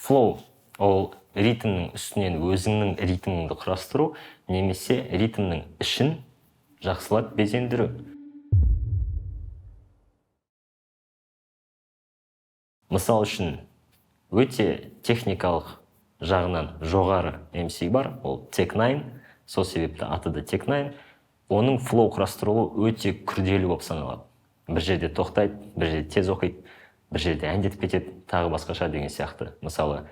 Flow ол ритмнің үстінен өзіңнің ритміңді құрастыру, немесе ритмнің ішін жақсылап безендіру. Мысал үшін, өте техникалық жағынан жоғары MC бар, ол Tech-9, сол себепті аты да Tech-9. Оның флоу құрастырылуы өте күрделі болып саналады. Бір жерде тоқтайды, бір жерде тез оқиды, бір жерде әндетіп кетеді, тағы басқаша деген сияқты. Мысалы,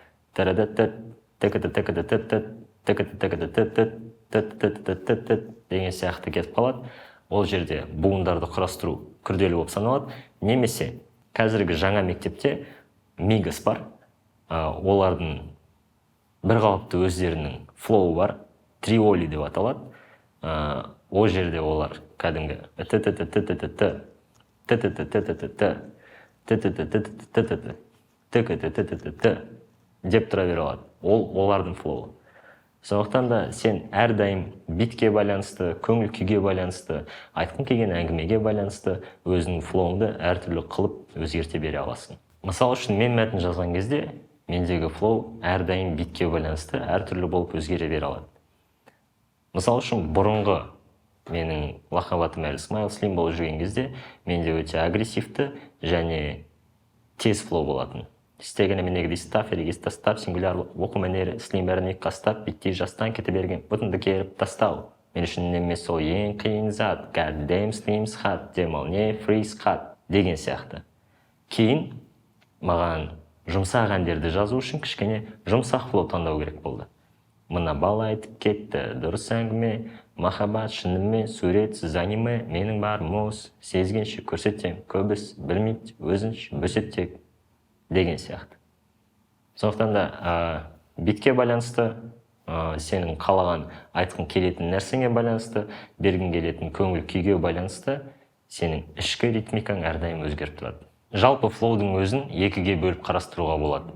деген сияқты кетіп қалады. Ол жерде буындарды құрастыру күрделі болып саналады. Немесе қазіргі жаңа мектепте Мигас бар, олардың бір қалыпты өздерінің флоу бар, триоли деп аталады. Ол жерде олар кәдімгі деп тұра бере алады. Ол олардың флоуы. Сондықтан да сен әрдайым битке байланысты, көңіл күйге байланысты, айтқың келген әңгімеге байланысты өзінің флоуыңды әртүрлі қылып өзгерте бере аласың. Мысал үшін мен мәтін жазған кезде мендегі флоу әрдайым битке байланысты әртүрлі болып өзгере бере алады. Мысал үшін бұрынғы менің лақап атым әлі Smile Slim болып жүрген кезде менде өте агрессивті және тез флоу болатын. Істегені менегі стаф, ерегесті стап, сингуляр оқу мәнері, Slim бәрін екі қастап, биттей жастан кете берген, бұтынды керіп тастау. Мен үшін неме сол ең қиын зат, goddamn Slim's hot, демал не freeze hot деген сияқты. Кейін маған жұмсақ әндерді жазу үшін кішкене жұмсақ флоу таңдау керек болды. Мына бала айтып кетті, дұрыс әңгіме, махаббат шынымен, суретсіз аниме, менің бар мұз, сезгенше көрсетем, көбіс білмейді, өзінше бөсеттек деген сияқты. Сондықтан да битке байланысты, сенің қалаған айтқың келетін нәрсеңе байланысты, бергің келетін көңіл күйге байланысты, сенің ішкі ритмикаң әрдайым өзгеріп тұрады. Жалпы флоудың өзін екіге бөліп қарастыруға болады.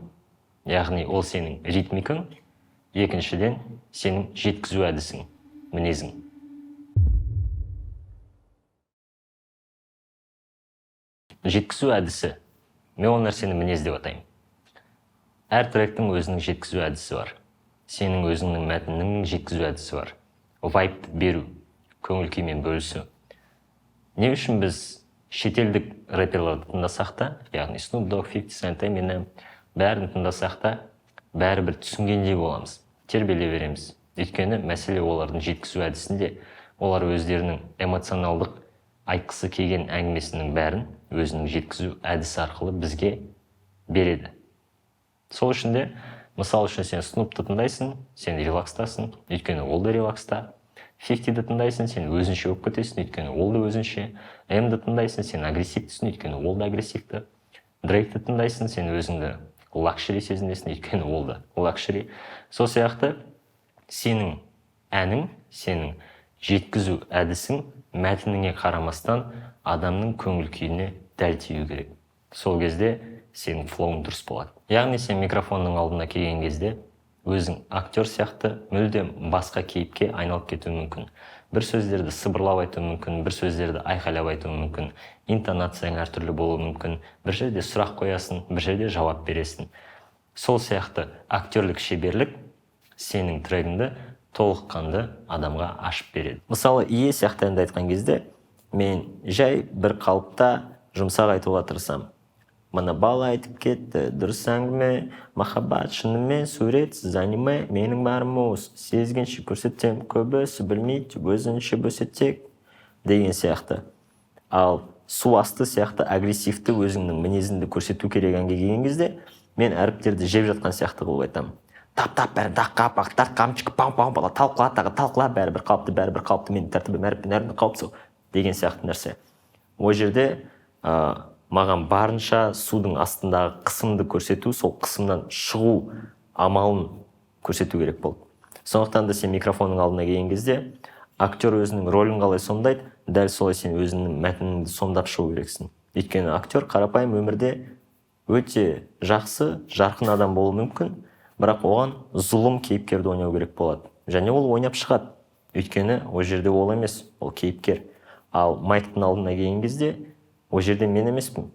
Яғни ол сенің ритмикаң, екіншіден сенің жеткізу әдісің, мінезің. Жеткізу әдісі, мен ол нәрсені мінез деп атаймын. Әр тректің өзінің жеткізу әдісі бар. Сенің өзіңнің мәтіннің жеткізу әдісі бар. Вайб беру, көңіл күймен бөлісу. Не үшін біз шетелдік рэперларды тыңдасақ та, яғни Snoop Dogg, 50 Cent, Eminem, бәрін тыңдасақ та, бәрібір түсінгендей боламыз, тербеле береміз. Өйткені мәселе олардың жеткізу әдісінде, олар өздерінің эмоционалдық айтқысы келген әңгімесінің бәрін өзінің жеткізу әдісі арқылы бізге береді. Сол үшін де, мысал үшін сен Snoop'ты тыңдайсың, сен релакстасың, өйткені ол да релакста. 50-ді тыңдайсың, сен өзінше өп кетесің, өйткені ол да өзінше. М-ді тыңдайсың, сен агрессивтісің, өйткені ол да агрессивті. Дрейкті тыңдайсың, сен өзіңді лакшери сезінесің, өйткені ол да лакшери. Сол сияқты сенің әнің, сенің жеткізу әдісің мәтініңе қарамастан адамның көңіл күйіне дәл тию керек. Сол кезде сенің флоуың дұрыс болады. Яғни сен микрофонның алдына келген кезде өзің актер сияқты мүлдем басқа кейіпке айналып кетуі мүмкін. Бір сөздерді сыбырлап айтуы мүмкін, бір сөздерді айқайлап айтуы мүмкін, интонацияң әртүрлі болуы мүмкін, бір жерде сұрақ қоясың, бір жерде жауап бересің. Сол сияқты актерлік шеберлік сенің трегіңді толыққанды адамға ашып береді. Мысалы, ие сияқты әнді айтқан кезде мен жай бір қалыпта жұмсақ айтуға тырысамын. Мына бала айтып кетті, дұрыс әңгіме, махаббат шынымен, суретсіз аниме, менің бар мұз, сезгенше көрсетем, көбісі білмейді, өзінше бөсеттек деген сияқты. Ал су асты сияқты агрессивті өзіңнің мінезіңді көрсету керек әнге келген кезде, мен әріптерді жеп жатқан сияқты қылып айтамын. Тап-тап бәрі дақ-қап, ақтар, қамчық, пам-пам, бала, талқыла, бәрібір қалыпты, менің тәртібім әріппен қауіпсіз деген сияқты нәрсе. Ол жерде маған барынша судың астындағы қысымды көрсету, сол қысымнан шығу амалын көрсету керек болды. Сондықтан да сен микрофонның алдына келген кезде, актер өзінің рөлін қалай сомдайды, дәл солай сен өзіңнің мәтініңді сомдап шығу керексің. Өйткені актер қарапайым өмірде өте жақсы, жарқын адам болуы мүмкін, бірақ оған зұлым кейіпкерді ойнау керек болады. Және ол ойнап шығады. Өйткені ол жерде ол емес, ол кейіпкер. Ал майктың алдына келген кезде, ол жерде мен емеспін.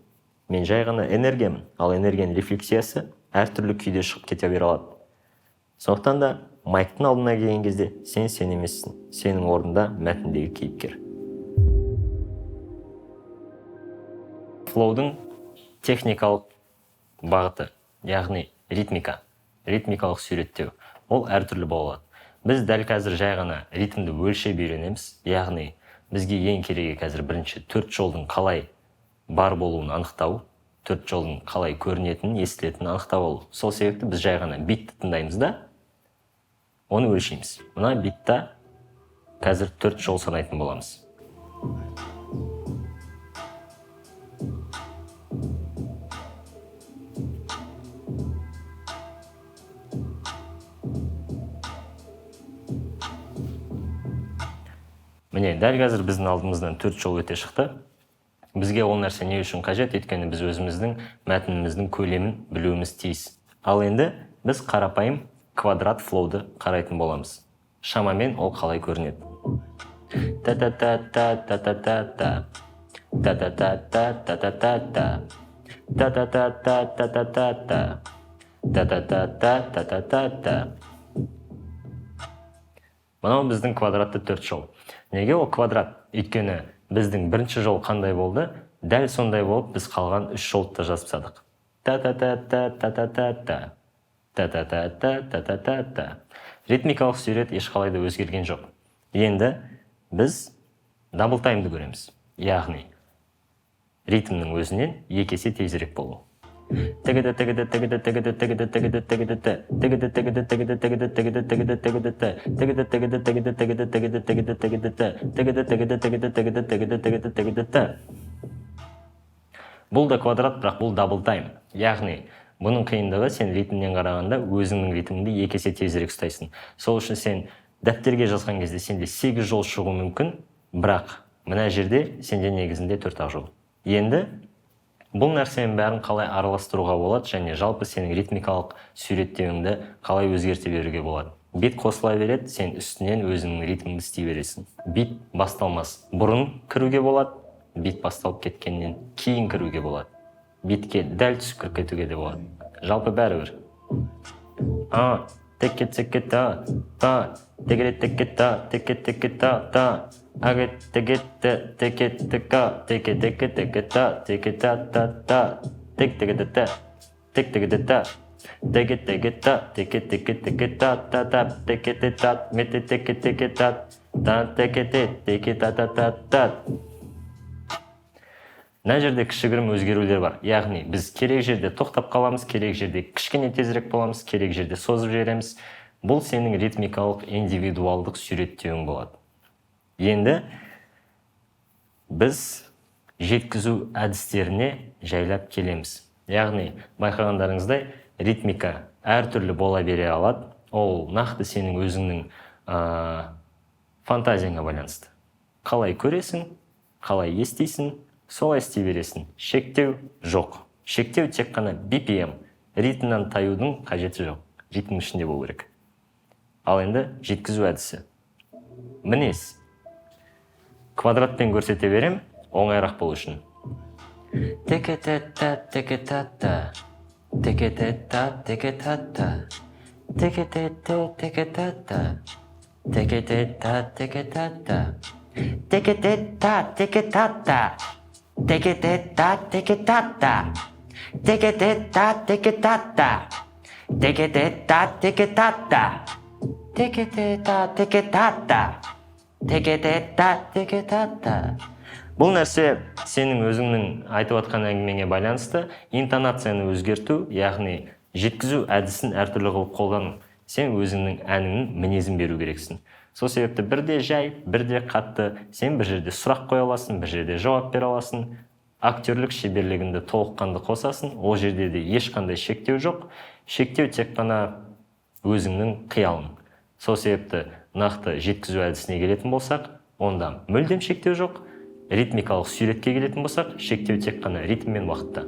Мен жай ғана энергиямын. Ал энергияның рефлексиясы әртүрлі күйде шығып кете бере алады. Сондықтан да майктың алдына келген кезде сен емессің, сенің орнында мәтіндегі кейіпкер. Флоудың техникалық бағыты, яғни ритмикалық суреттеу, ол әртүрлі болады. Біз дәл қазір жай ғана ритмді өлшеп үйренеміз, яғни бізге ең керегі қазір бірінші 4 жолдың қалай бар болуын анықтау, 4 жолдың қалай көрінетінін, естілетінін анықтап алу. Сол себепті біз жай ғана битті тыңдаймыз да, оны өлшейміз. Мына битта қазір 4 жол санайтын боламыз. Міне, дәл қазір біздің алдымыздан 4 жол өте шықты. Бізге ол нәрсе не үшін қажет? Өйткені біз өзіміздің мәтініміздің көлемін білуіміз тиіс. Ал енді біз қарапайым квадрат флоуды қарайтын боламыз. Шамамен ол қалай көрінеді? Та-та-та-та-та-та-та-та. Та-та-та-та-та-та-та-та. Та-та-та-та-та-та-та-та. Та-та-та-та-та-та-та-та. Мынау біздің квадратты 4 жол. Неге ол квадрат? Өйткені біздің бірінші жол қандай болды? Дәл сондай болып біз қалған 3 жолды да жазып тастадық. Та-та-та-та-та-та-та-та. Та-та-та-та-та-та-та. Ритмикалық сурет ешқалай да өзгерген жоқ. Енді біз дабл таймды көреміз. Яғни ритмнің өзінен 2 есе тезірек болу. Бұл да квадрат, бірақ бұл дабл тайм. Яғни бұның қиындығы сен ритмнен қарағанда өзіңнің ритміңді 2 есе тезірек ұстайсың. Сол үшін сен дәптерге жазған кезде сенде 8 жол шығу мүмкін, бірақ мына жерде сенде негізінде 4 жол. Енді бұл нәрсенің бәрін қалай араластыруға болады және жалпы сенің ритмикалық суреттеуіңді қалай өзгерте беруге болады. Бит қосыла береді, сен үстінен өзіңнің ритміңді істей бересің. Бит басталмас бұрын кіруге болады, бит басталып кеткеннен кейін кіруге болады. Битке дәл түсіп кіріп кетуге де болады. Жалпы бәрібір. Текке-текке-та, тегере-текке-та, текке-текке-та, теке-теке-те-теке-тека, теке-теке-теке-та, теке-та-та-та, тек-теке-те-та, тек-теке-те-та, теке-теке-та, теке-теке-теке-та-та-та, теке-те-та, мете-теке-теке-та, та-теке-те, теке-та-та-та-та. Мына жерде кішігірім өзгерулер бар. Яғни біз керек жерде тоқтап қаламыз, керек жерде кішкене тезірек боламыз, керек жерде созып жібереміз. Бұл сенің ритмикалық индивидуалдық суреттеуің болады. Енді біз жеткізу әдістеріне жайлап келеміз. Яғни байқағандарыңыздай ритмика әртүрлі бола бере алады. Ол нақты сенің өзіңнің фантазияңа байланысты. Қалай көресің, қалай естисің, солай істей бересің. Шектеу жоқ. Шектеу тек қана BPM. Ритмнан таюдың қажеті жоқ. Ритм ішінде болу керек. Ал енді жеткізу әдісі. Мінез. Квадратпен көрсете берем, оңайырақ болу үшін. Теке-те-та, теке-та-та. Теке-те-та, теке-та-та. Теке-те-те, теке-та-та. Теке-те-та, теке-та-та. Теке-те-та, теке-та-та. Теке-те-та, теке-та-та. Теке-те-та, теке-та-та. Теке-те-та, теке-та-та. Теке-те-та, теке-та-та. Теке-те-та, теке-та-та. Бұл нәрсе сенің өзіңнің айтып атқан әңгімеңе байланысты интонацияны өзгерту, яғни жеткізу әдісін әртүрлі қылып қолдану. Сен өзіңнің әніңнің мінезін беру керексің. Сол себепті бірде жай, бірде қатты, сен бір жерде сұрақ қоя аласың, бір жерде жауап бере аласың. Актерлік шеберлігіңді толыққанды қосасың, ол жерде де ешқандай шектеу жоқ. Шектеу тек қана өзіңнің қиялың. Сол себепті нақты жеткізу әдісіне келетін болсақ, онда мүлдем шектеу жоқ. Ритмикалық суретке келетін болсақ, шектеу тек қана ритм мен уақытта.